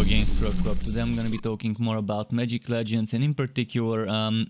again, Struck Club. Today I'm gonna be talking more about Magic Legends and in particular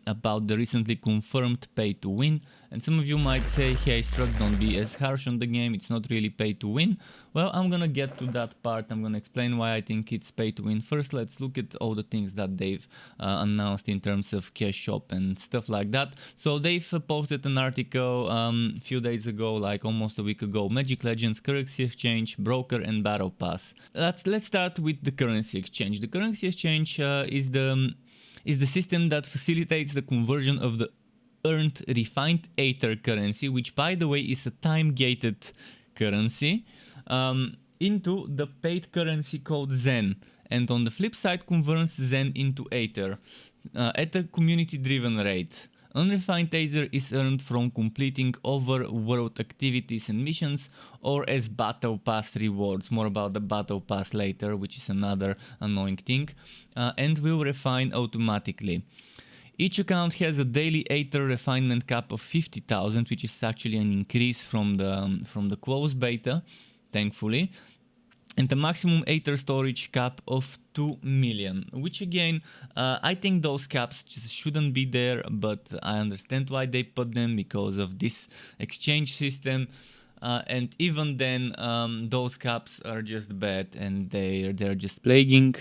about the recently confirmed pay to win. And some of you might say, hey Struck, don't be as harsh on the game, it's not really pay to win. Well, I'm gonna get to that part, I'm gonna explain why I think it's pay to win. First, let's look at all the things that they've announced in terms of cash shop and stuff like that. So they've posted an article a few days ago, like almost a week ago, Magic Legends, currency exchange, broker and Battlepass. Let's start with the currency exchange. The currency exchange is the system that facilitates the conversion of the earned refined Aether currency, which by the way is a time-gated currency, into the paid currency called Zen, and on the flip side converts Zen into Aether at a community-driven rate. Unrefined Aether is earned from completing overworld activities and missions or as Battle Pass rewards. More about the Battle Pass later, which is another annoying thing, and will refine automatically. Each account has a daily Aether refinement cap of 50,000, which is actually an increase from the closed beta, thankfully, and the maximum Aether storage cap of 2 million, which again, I think those caps just shouldn't be there, but I understand why they put them because of this exchange system. And even then, those caps are just bad, and they're just plaguing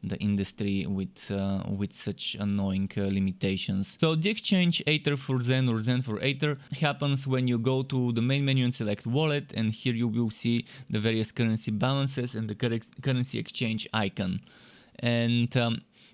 the industry with such annoying limitations. So the exchange Aether for Zen or Zen for Aether happens when you go to the main menu and select wallet, and here you will see the various currency balances and the currency exchange icon. And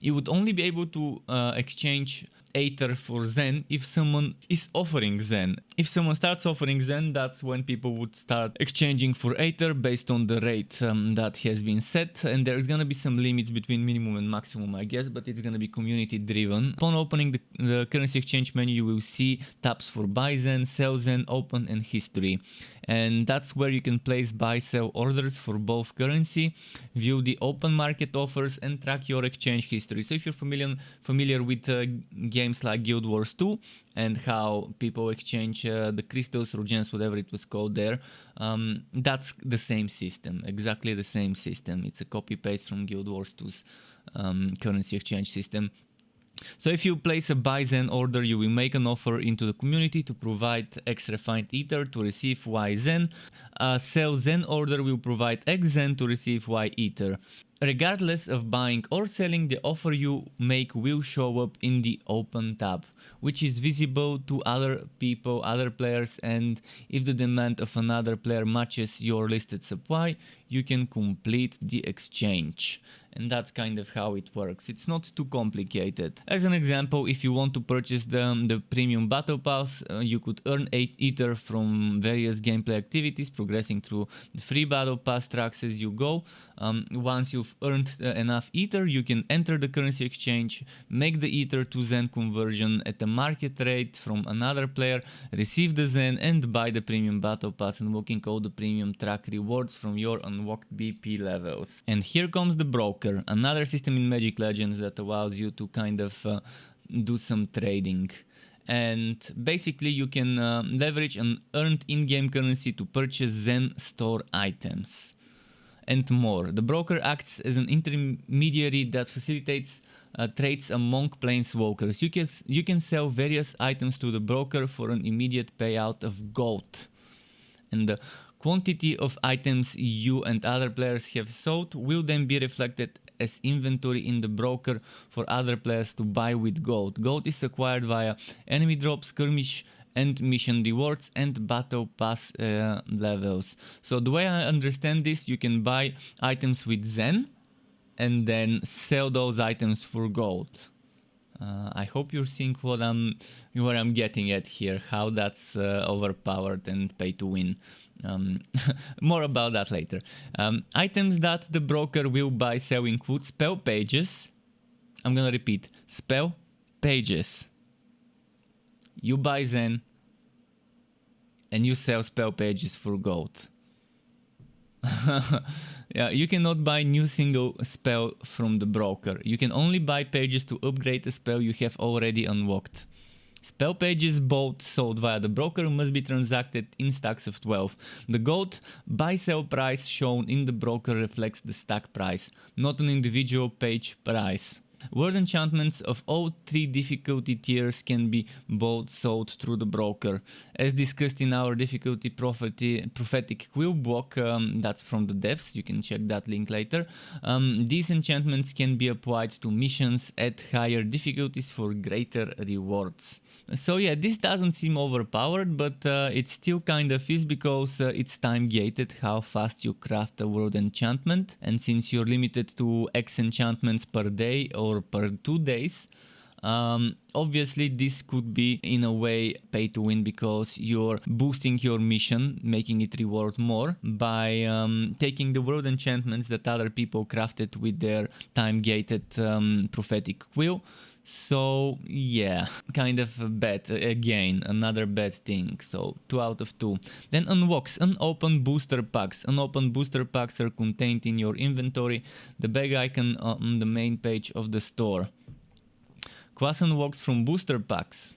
you would only be able to exchange Aether for Zen if someone is offering Zen. If someone starts offering Zen, that's when people would start exchanging for Aether based on the rate that has been set, and there's gonna be some limits between minimum and maximum, I guess, but it's gonna be community driven. Upon opening the currency exchange menu, you will see tabs for buy Zen, sell Zen, open and history, and that's where you can place buy-sell orders for both currency, view the open market offers and track your exchange history. So if you're familiar with games like Guild Wars 2 and how people exchange the crystals or gems, whatever it was called there, that's the same system, exactly the same system. It's a copy-paste from Guild Wars 2's currency exchange system. So if you place a buy Zen order, you will make an offer into the community to provide X refined Ether to receive Y Zen. Sell Zen order will provide X Zen to receive Y Ether. Regardless of buying or selling, the offer you make will show up in the open tab, which is visible to other people, other players, and if the demand of another player matches your listed supply, you can complete the exchange. And that's kind of how it works. It's not too complicated. As an example, if you want to purchase the premium battle pass, you could earn 8 Ether from various gameplay activities, progressing through the free battle pass tracks as you go. Once you've earned enough Ether, you can enter the currency exchange, make the Ether to Zen conversion at a market rate from another player, receive the Zen and buy the premium battle pass, unlocking all the premium track rewards from your unlocked BP levels. And here comes the broker, another system in Magic Legends that allows you to kind of do some trading. And basically you can leverage an earned in-game currency to purchase Zen store items and more. The broker acts as an intermediary that facilitates trades among planeswalkers. You can sell various items to the broker for an immediate payout of gold. And the quantity of items you and other players have sold will then be reflected as inventory in the broker for other players to buy with gold. Gold is acquired via enemy drops, skirmish and mission rewards and battle pass levels. So the way I understand this, you can buy items with Zen and then sell those items for gold. I hope you're seeing where I'm getting at here, how that's overpowered and pay to win. More about that later. Items that the broker will buy sell include spell pages. I'm gonna repeat, spell pages. You buy Zen and you sell spell pages for gold. Yeah, you cannot buy new single spell from the broker. You can only buy pages to upgrade a spell you have already unlocked. Spell pages bought sold via the broker must be transacted in stacks of 12. The gold buy-sell price shown in the broker reflects the stack price, not an individual page price. Word enchantments of all 3 difficulty tiers can be bought sold through the broker. As discussed in our difficulty prophetic quill block, that's from the devs, you can check that link later. These enchantments can be applied to missions at higher difficulties for greater rewards. So yeah, this doesn't seem overpowered, but it still kind of is, because it's time gated how fast you craft a word enchantment, and since you're limited to X enchantments per day or per 2 days, obviously this could be in a way pay to win, because you're boosting your mission, making it reward more by taking the world enchantments that other people crafted with their time gated prophetic quill. So yeah, kind of bad, again, another bad thing, so 2 out of 2. Then unlocks, unopened booster packs. Unopened booster packs are contained in your inventory, the bag icon on the main page of the store. Class unlocks from booster packs.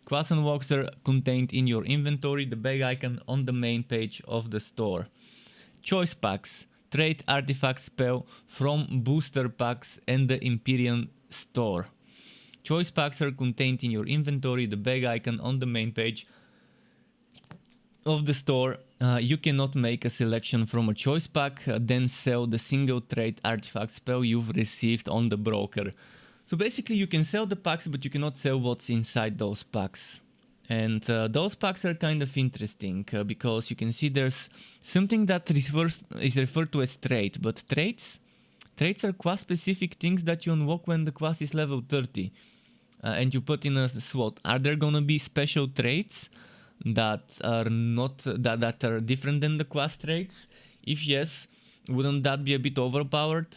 Class unlocks are contained in your inventory, the bag icon on the main page of the store. Choice packs, trade artifact spell from booster packs and the Imperium store. Choice packs are contained in your inventory, the bag icon on the main page of the store. You cannot make a selection from a choice pack, then sell the single trade artifact spell you've received on the broker. So basically you can sell the packs, but you cannot sell what's inside those packs. And those packs are kind of interesting, because you can see there's something that is referred to as trade, but traits are class specific things that you unlock when the class is level 30. And you put in a slot. Are there gonna be special traits that are not that are different than the class traits? If yes, wouldn't that be a bit overpowered?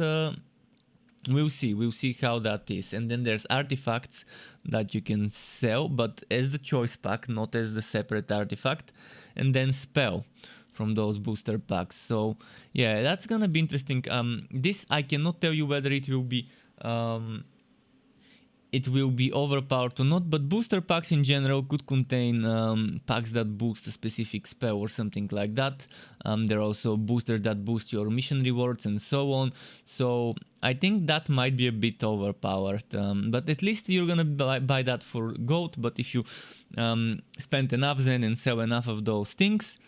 We'll see how that is. And then there's artifacts that you can sell, but as the choice pack, not as the separate artifact. And then spell from those booster packs. So yeah, that's gonna be interesting. This I cannot tell you whether it will be overpowered or not, but booster packs in general could contain packs that boost a specific spell or something like that. There are also boosters that boost your mission rewards and so on. So I think that might be a bit overpowered, but at least you're gonna buy that for gold. But if you spend enough Zen and sell enough of those things,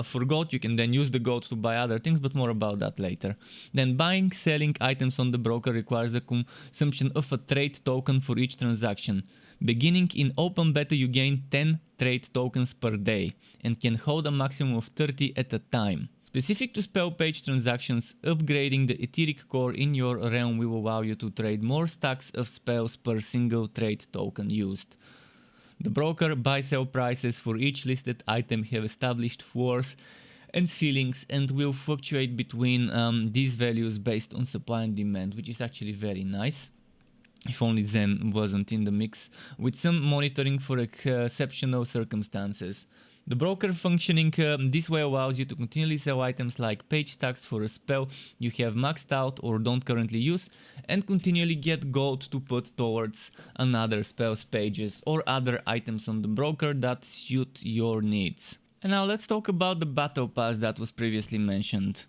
for gold, you can then use the gold to buy other things, but more about that later. Then buying, selling items on the broker requires the consumption of a trade token for each transaction. Beginning in open beta, you gain 10 trade tokens per day and can hold a maximum of 30 at a time. Specific to spell page transactions, upgrading the etheric core in your realm will allow you to trade more stacks of spells per single trade token used. The broker buy-sell prices for each listed item have established floors and ceilings and will fluctuate between these values based on supply and demand, which is actually very nice. If only Zen wasn't in the mix, with some monitoring for exceptional circumstances. The broker functioning this way allows you to continually sell items like page stacks for a spell you have maxed out or don't currently use, and continually get gold to put towards another spell's pages or other items on the broker that suit your needs. And now let's talk about the battle pass that was previously mentioned.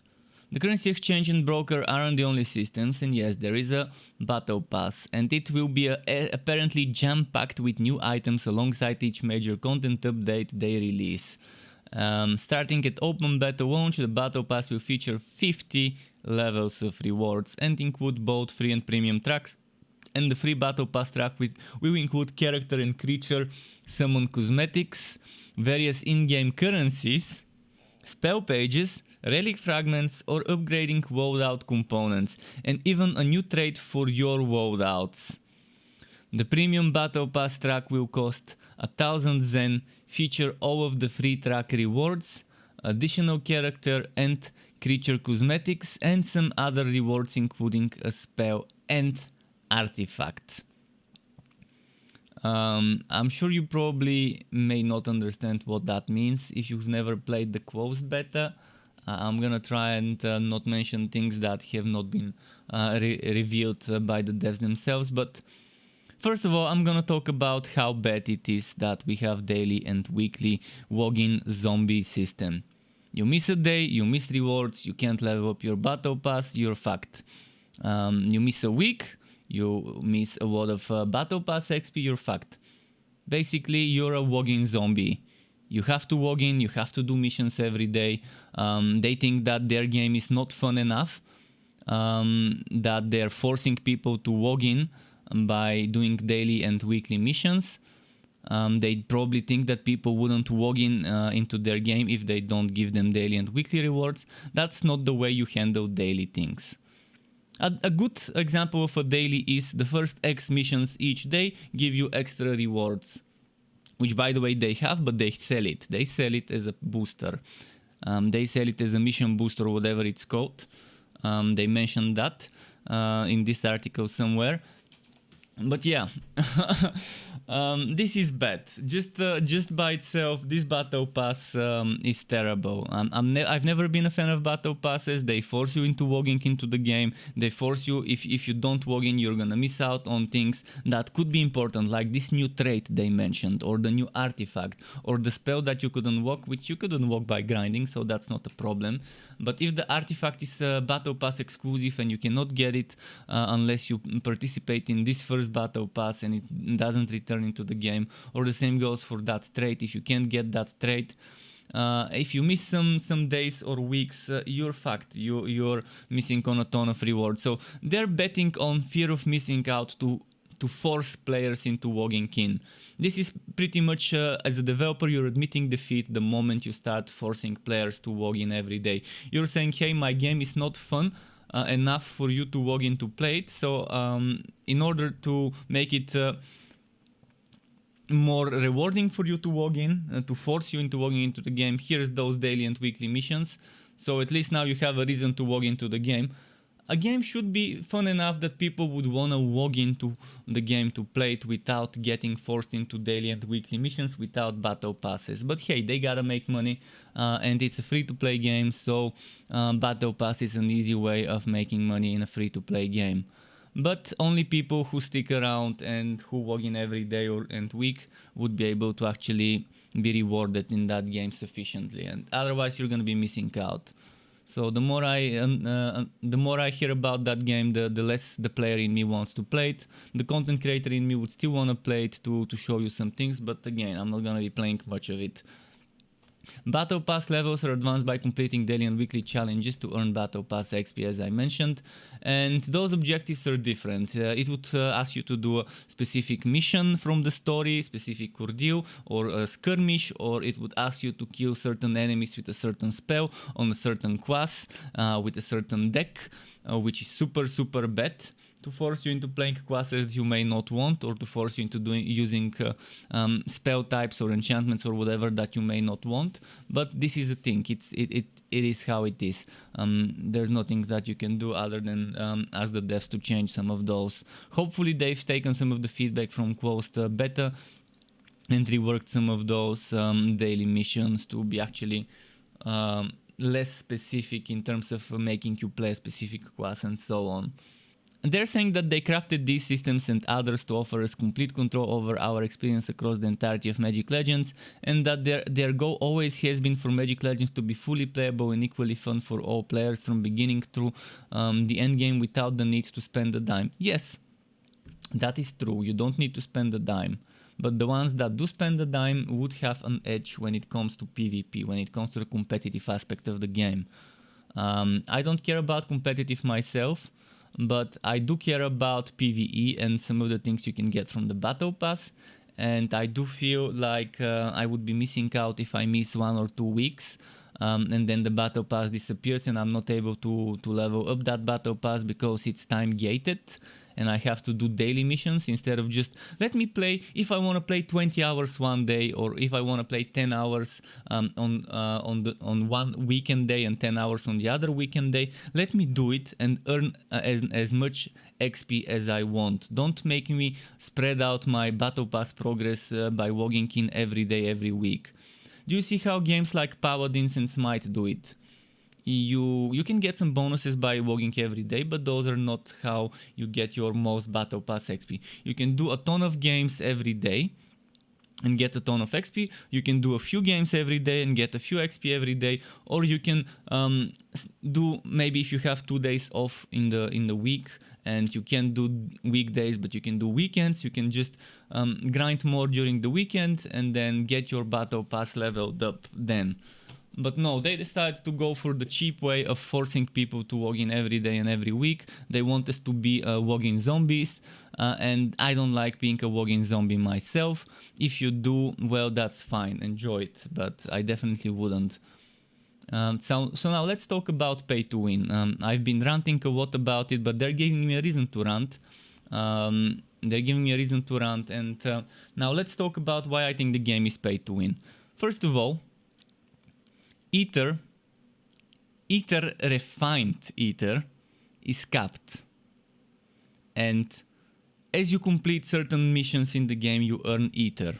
The currency exchange and broker aren't the only systems, and yes, there is a battle pass, and it will be apparently jam-packed with new items alongside each major content update they release. Starting at open beta launch, the battle pass will feature 50 levels of rewards and include both free and premium tracks, and the free battle pass track will include character and creature summon cosmetics, various in-game currencies, spell pages, relic fragments, or upgrading loadout components, and even a new trait for your loadouts. The premium battle pass track will cost 1000 Zen, feature all of the free track rewards, additional character and creature cosmetics, and some other rewards including a spell and artifact. I'm sure you probably may not understand what that means if you've never played the closed beta. I'm gonna try and not mention things that have not been revealed by the devs themselves, but First of all, I'm gonna talk about how bad it is that we have daily and weekly login zombie system. You miss a day, you miss rewards, you can't level up your battle pass, you're fucked. You miss a week, you miss a lot of battle pass XP, you're fucked. Basically, you're a login zombie. You have to log in, you have to do missions every day. They think that their game is not fun enough, that they're forcing people to log in by doing daily and weekly missions. They probably think that people wouldn't log in into their game if they don't give them daily and weekly rewards. That's not the way you handle daily things. A good example of a daily is the first X missions each day give you extra rewards, which by the way they have, but they sell it. They sell it as a booster. They sell it as a mission booster or whatever it's called. They mentioned that in this article somewhere. But yeah, this is bad. Just by itself, this battle pass is terrible. I've never been a fan of battle passes. They force you into logging into the game. They force you, if you don't log in, you're gonna miss out on things that could be important, like this new trait they mentioned, or the new artifact, or the spell that you could unlock, which you could unlock by grinding, so that's not a problem. But if the artifact is battle pass exclusive and you cannot get it unless you participate in this first battle pass and it doesn't return into the game, or the same goes for that trait. If you can't get that trait, if you miss some days or weeks, you're fucked. You're missing on a ton of rewards. So they're betting on fear of missing out to force players into logging in. This is pretty much, as a developer, you're admitting defeat the moment you start forcing players to log in every day. You're saying, hey, my game is not fun enough for you to log in to play it, so in order to make it more rewarding for you to log in, to force you into logging into the game, here's those daily and weekly missions. So at least now you have a reason to log into the game. A game should be fun enough that people would want to log into the game to play it without getting forced into daily and weekly missions, without battle passes. But hey, they gotta make money, and it's a free-to-play game, so battle pass is an easy way of making money in a free-to-play game. But only people who stick around and who log in every day and week would be able to actually be rewarded in that game sufficiently, and otherwise you're gonna be missing out. So the more I hear about that game, the less the player in me wants to play it. The content creator in me would still want to play it to show you some things, but again, I'm not gonna be playing much of it. Battle Pass levels are advanced by completing daily and weekly challenges to earn Battle Pass XP, as I mentioned, and those objectives are different. It would ask you to do a specific mission from the story, specific ordeal, or a skirmish, or it would ask you to kill certain enemies with a certain spell on a certain class, with a certain deck, which is super bad, to force you into playing classes you may not want, or to force you into using spell types or enchantments or whatever that you may not want. But this is the thing, it is how it is. There's nothing that you can do other than ask the devs to change some of those. Hopefully they've taken some of the feedback from closed beta and reworked some of those daily missions to be actually less specific in terms of making you play a specific class and so on. They're saying that they crafted these systems and others to offer us complete control over our experience across the entirety of Magic Legends, and that their goal always has been for Magic Legends to be fully playable and equally fun for all players from beginning through the end game without the need to spend a dime. Yes, that is true, you don't need to spend a dime. But the ones that do spend a dime would have an edge when it comes to PvP, when it comes to the competitive aspect of the game. I don't care about competitive myself, but I do care about PvE and some of the things you can get from the Battle Pass, and I do feel like I would be missing out if I miss 1 or 2 weeks, and then the Battle Pass disappears and I'm not able to level up that Battle Pass because it's time gated and I have to do daily missions instead of just let me play. If I want to play 20 hours one day, or if I want to play 10 hours on one weekend day and 10 hours on the other weekend day, let me do it and earn as much XP as I want. Don't make me spread out my Battle Pass progress by logging in every day, every week. Do you see how games like Paladins and Smite do it? you can get some bonuses by logging every day, but those are not how you get your most Battle Pass XP. You can do a ton of games every day and get a ton of XP. You can do a few games every day and get a few XP every day, or you can do, maybe if you have 2 days off in the week and you can't do weekdays but you can do weekends, you can just grind more during the weekend and then get your Battle Pass leveled up then. But no, they decided to go for the cheap way of forcing people to log in every day and every week. They want us to be login zombies, and I don't like being a login zombie myself. If you do, well, that's fine, enjoy it, but I definitely wouldn't. So now let's talk about pay to win. I've been ranting a lot about it, but they're giving me a reason to rant. And now let's talk about why I think the game is pay to win. First of all, Ether refined Ether is capped, and as you complete certain missions in the game you earn Ether.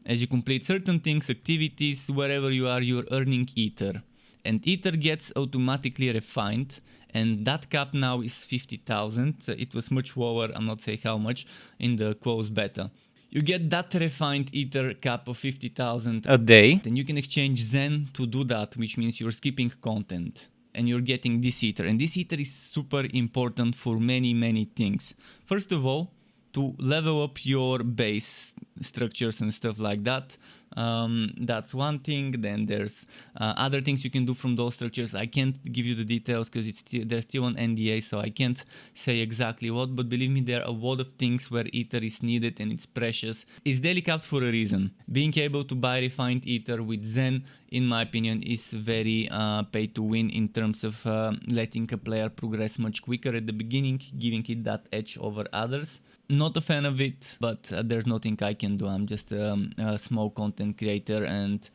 As you complete certain things, activities, wherever you are, you're earning Ether, and Ether gets automatically refined, and that cap now is 50,000. It was much lower, I'm not saying how much, in the closed beta. You get that refined Ether cap of 50,000 a day. Then you can exchange Zen to do that, which means you're skipping content and you're getting this Ether. And this Ether is super important for many things. First of all, to level up your base structures and stuff like that. That's one thing. Then there's other things you can do from those structures. I can't give you the details because they're still on NDA, so I can't say exactly what, but believe me, there are a lot of things where Ether is needed and it's precious. It's daily capped for a reason. Being able to buy refined Ether with Zen, in my opinion, is very pay to win in terms of letting a player progress much quicker at the beginning, giving it that edge over others. Not a fan of it, but there's nothing I can do. I'm just a small content creator, and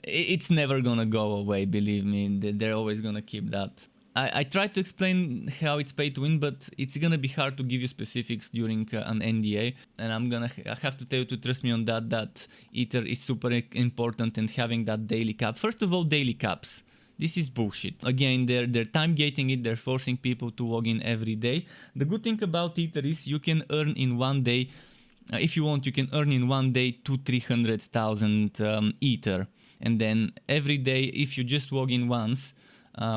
it's never gonna go away, believe me. They're always gonna keep that. I tried to explain how it's pay to win, but it's gonna be hard to give you specifics during an NDA, and I have to tell you to trust me on that Ether is super important, and having that daily cap. First of all, daily caps. This is bullshit. Again, they're time gating it, they're forcing people to log in every day. The good thing about Ether is you can earn in one day, if you want, you can earn in one day 200,000-300,000 Ether. And then every day, if you just log in once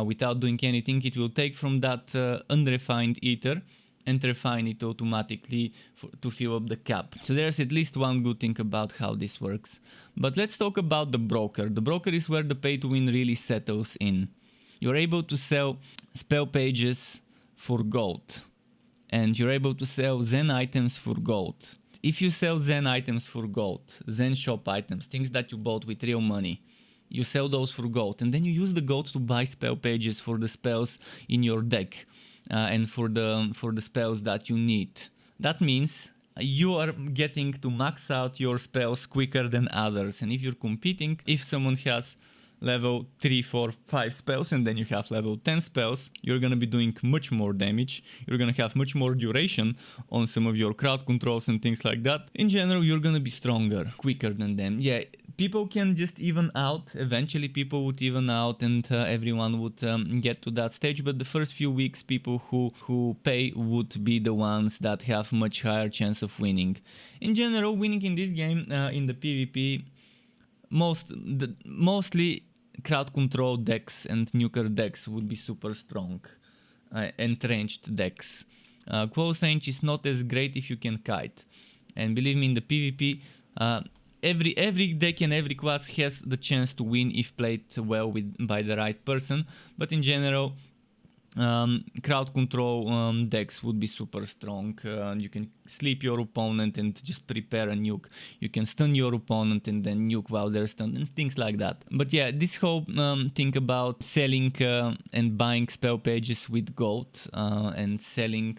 without doing anything, it will take from that unrefined Ether and refine it automatically to fill up the cap. So there's at least one good thing about how this works. But let's talk about the broker. The broker is where the pay to win really settles in. You're able to sell spell pages for gold, and you're able to sell Zen items for gold. If you sell Zen items for gold, Zen shop items, things that you bought with real money, you sell those for gold, and then you use the gold to buy spell pages for the spells in your deck. And for the spells that you need. That means you are getting to max out your spells quicker than others. And if you're competing, if someone has level 3, 4, 5 spells and then you have level 10 spells, you're gonna be doing much more damage. You're gonna have much more duration on some of your crowd controls and things like that. In general, you're gonna be stronger, quicker than them. Yeah, people can just even out. Eventually people would even out, and everyone would get to that stage. But the first few weeks, people who pay would be the ones that have much higher chance of winning. In general, winning in this game, in the PvP, mostly crowd control decks and nuker decks would be super strong. Entrenched decks. Close range is not as great if you can kite. And believe me, in the PvP, every deck and every class has the chance to win if played well by the right person. But in general, crowd control decks would be super strong. You can sleep your opponent and just prepare a nuke. You can stun your opponent and then nuke while they're stunned and things like that. But yeah, this whole thing about selling and buying spell pages with gold and selling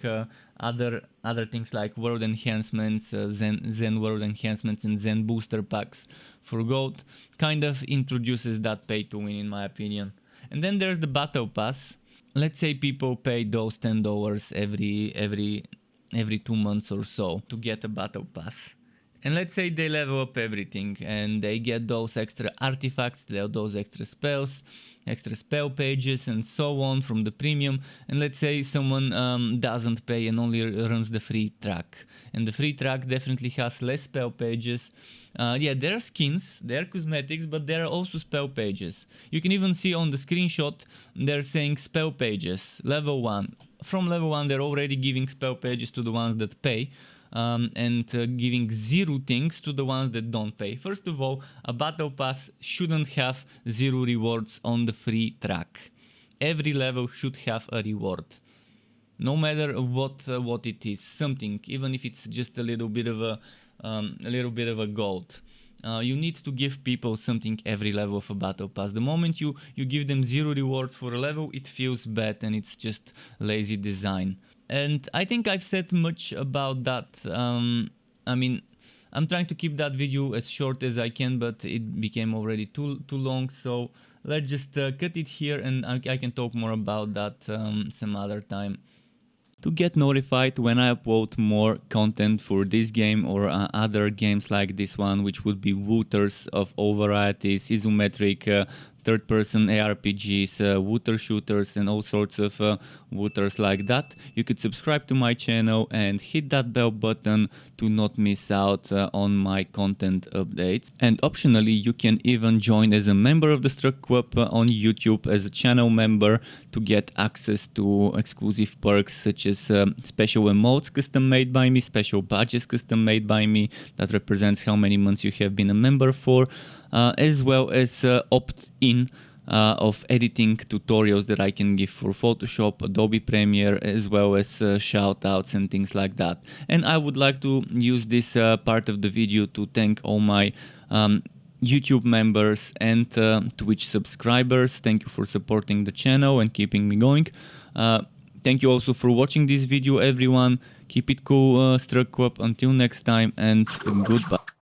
other things like world enhancements, Zen world enhancements and Zen booster packs for gold kind of introduces that pay to win, in my opinion. And then there's the battle pass. Let's say people pay those $10 every 2 months or so to get a battle pass. And let's say they level up everything and they get those extra artifacts, those extra spells, extra spell pages and so on from the premium. And let's say someone doesn't pay and only runs the free track. And the free track definitely has less spell pages. Yeah, there are skins, there are cosmetics, but there are also spell pages. You can even see on the screenshot they're saying spell pages, level 1. From level 1 they're already giving spell pages to the ones that pay. And giving 0 things to the ones that don't pay. First of all, a battle pass shouldn't have 0 rewards on the free track. Every level should have a reward. No matter what it is, something, even if it's just a little bit of a gold. You need to give people something every level of a battle pass. The moment you give them 0 rewards for a level, it feels bad and it's just lazy design. And I think I've said much about that. I mean, I'm trying to keep that video as short as I can, but it became already too long. So let's just cut it here, and I can talk more about that some other time. To get notified when I upload more content for this game or other games like this one, which would be wooters of all varieties, isometric, third-person ARPGs, wooter shooters and all sorts of wooters like that, you could subscribe to my channel and hit that bell button to not miss out on my content updates. And optionally, you can even join as a member of the Struck Club on YouTube as a channel member to get access to exclusive perks such as special emotes custom made by me, special badges custom made by me that represents how many months you have been a member for, as well as opt-in of editing tutorials that I can give for Photoshop, Adobe Premiere, as well as shoutouts and things like that. And I would like to use this part of the video to thank all my YouTube members and Twitch subscribers. Thank you for supporting the channel and keeping me going. Thank you also for watching this video, everyone. Keep it cool, Struck Club. Until next time, and goodbye.